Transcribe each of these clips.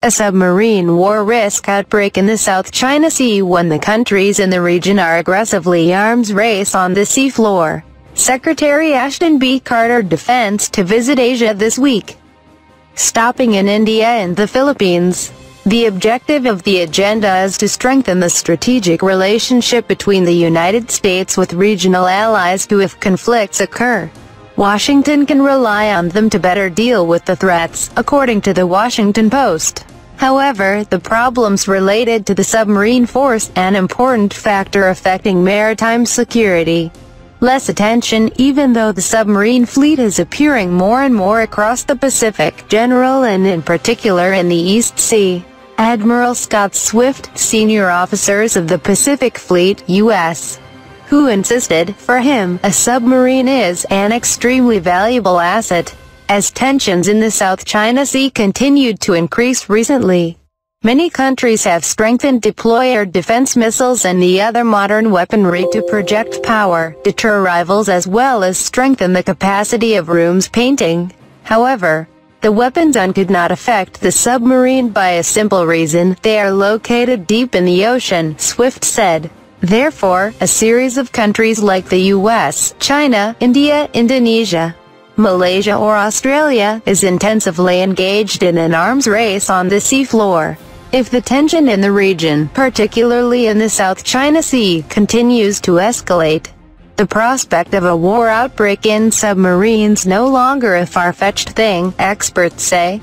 A submarine war risk outbreak in the South China Sea when the countries in the region are aggressively arms race on the seafloor. Secretary Ashton B. Carter Defense to visit Asia this week, stopping in India and the Philippines. The objective of the agenda is to strengthen the strategic relationship between the United States with regional allies who, if conflicts occur, Washington can rely on them to better deal with the threats, according to the Washington Post. However, the problems related to the submarine force, an important factor affecting maritime security, less attention, even though the submarine fleet is appearing more and more across the Pacific, General, and in particular in the East Sea. Admiral Scott Swift, senior officers of the Pacific Fleet, U.S., who insisted, for him, a submarine is an extremely valuable asset, as tensions in the South China Sea continued to increase recently. Many countries have strengthened deploy air defense missiles and the other modern weaponry to project power, deter rivals, as well as strengthen the capacity of rooms painting. However, the weapons could not affect the submarine by a simple reason: they are located deep in the ocean, Swift said. Therefore, a series of countries like the US, China, India, Indonesia, Malaysia or Australia is intensively engaged in an arms race on the seafloor. If the tension in the region, particularly in the South China Sea, continues to escalate, the prospect of a war outbreak in submarines no longer a far-fetched thing, experts say.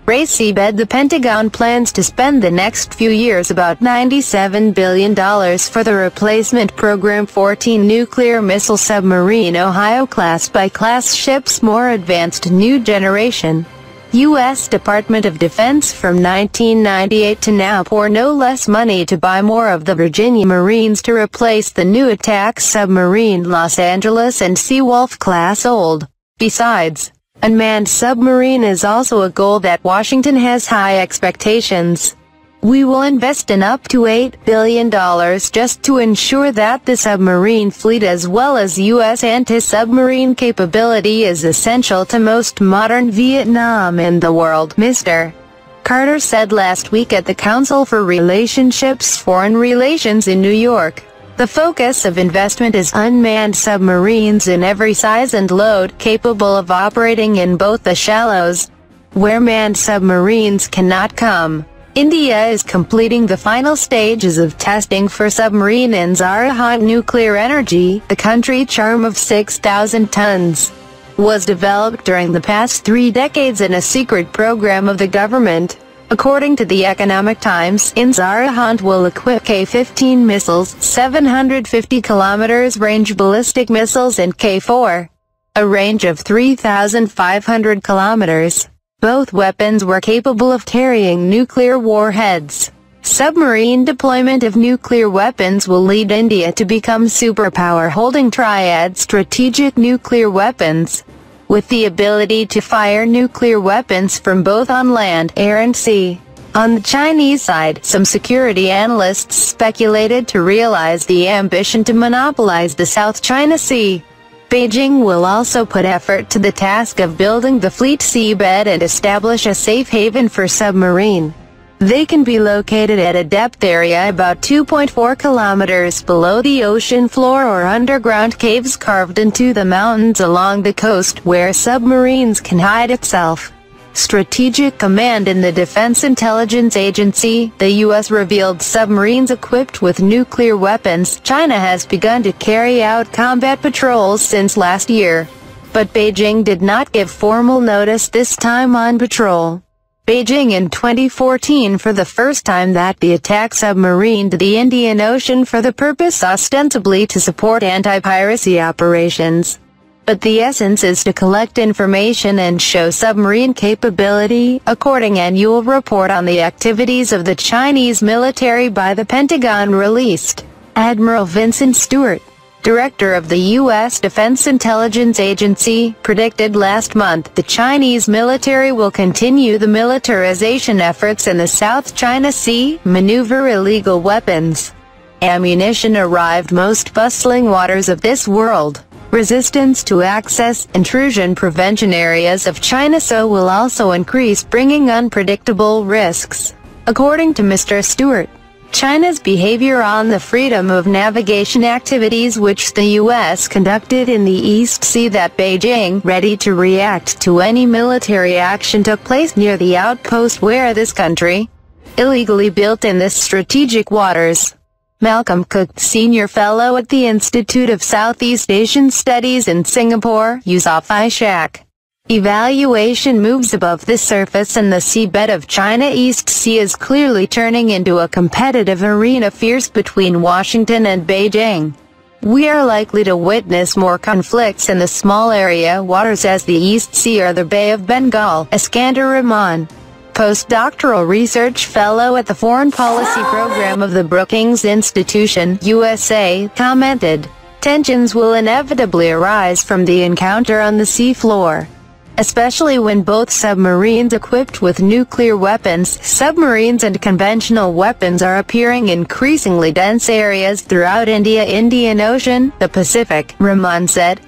Ray Seabed, the Pentagon plans to spend the next few years about $97 billion for the replacement program 14 nuclear missile submarine Ohio-class by-class ships, more advanced new generation. U.S. Department of Defense from 1998 to now pour no less money to buy more of the Virginia Marines to replace the new attack submarine Los Angeles and Seawolf class old. Besides, unmanned submarine is also a goal that Washington has high expectations. We will invest in up to $8 billion just to ensure that the submarine fleet as well as U.S. anti-submarine capability is essential to most modern Vietnam in the world, Mr. Carter said last week at the Council for Relationships Foreign Relations in New York. The focus of investment is unmanned submarines in every size and load, capable of operating in both the shallows, where manned submarines cannot come. India is completing the final stages of testing for submarine in Arhat nuclear energy. The country charm of 6,000 tons was developed during the past 3 decades in a secret program of the government. According to the Economic Times, Arhat will equip K-15 missiles, 750 km range ballistic missiles, and K-4, a range of 3,500 kilometers. Both weapons were capable of carrying nuclear warheads. Submarine deployment of nuclear weapons will lead India to become superpower, holding triad strategic nuclear weapons, with the ability to fire nuclear weapons from both on land, air and sea. On the Chinese side, some security analysts speculated to realize the ambition to monopolize the South China Sea. Beijing will also put effort to the task of building the fleet seabed and establish a safe haven for submarine. They can be located at a depth area about 2.4 kilometers below the ocean floor or underground caves carved into the mountains along the coast where submarines can hide itself. Strategic Command in the Defense Intelligence Agency, the U.S. revealed submarines equipped with nuclear weapons. China has begun to carry out combat patrols since last year, but Beijing did not give formal notice this time on patrol. Beijing in 2014 for the first time that the attack submarine to the Indian Ocean for the purpose ostensibly to support anti-piracy operations. But the essence is to collect information and show submarine capability, according annual report on the activities of the Chinese military by the Pentagon released. Admiral Vincent Stewart, director of the U.S. Defense Intelligence Agency, predicted last month the Chinese military will continue the militarization efforts in the South China Sea, maneuver illegal weapons, ammunition arrived most bustling waters of this world, resistance to access, intrusion prevention areas of China, so will also increase, bringing unpredictable risks. According to Mr. Stewart, China's behavior on the freedom of navigation activities which the U.S. conducted in the East Sea, that Beijing, ready to react to any military action, took place near the outpost where this country illegally built in this strategic waters. Malcolm Cook, Senior Fellow at the Institute of Southeast Asian Studies in Singapore, Yusof Ishak. Evaluation moves above the surface, and the seabed of China East Sea is clearly turning into a competitive arena fierce between Washington and Beijing. We are likely to witness more conflicts in the small area waters as the East Sea or the Bay of Bengal, Iskander Rahman, postdoctoral research fellow at the Foreign Policy Program of the Brookings Institution, USA, commented. Tensions will inevitably arise from the encounter on the seafloor, especially when both submarines equipped with nuclear weapons, submarines and conventional weapons are appearing in increasingly dense areas throughout Indian Ocean, the Pacific, Rahman said.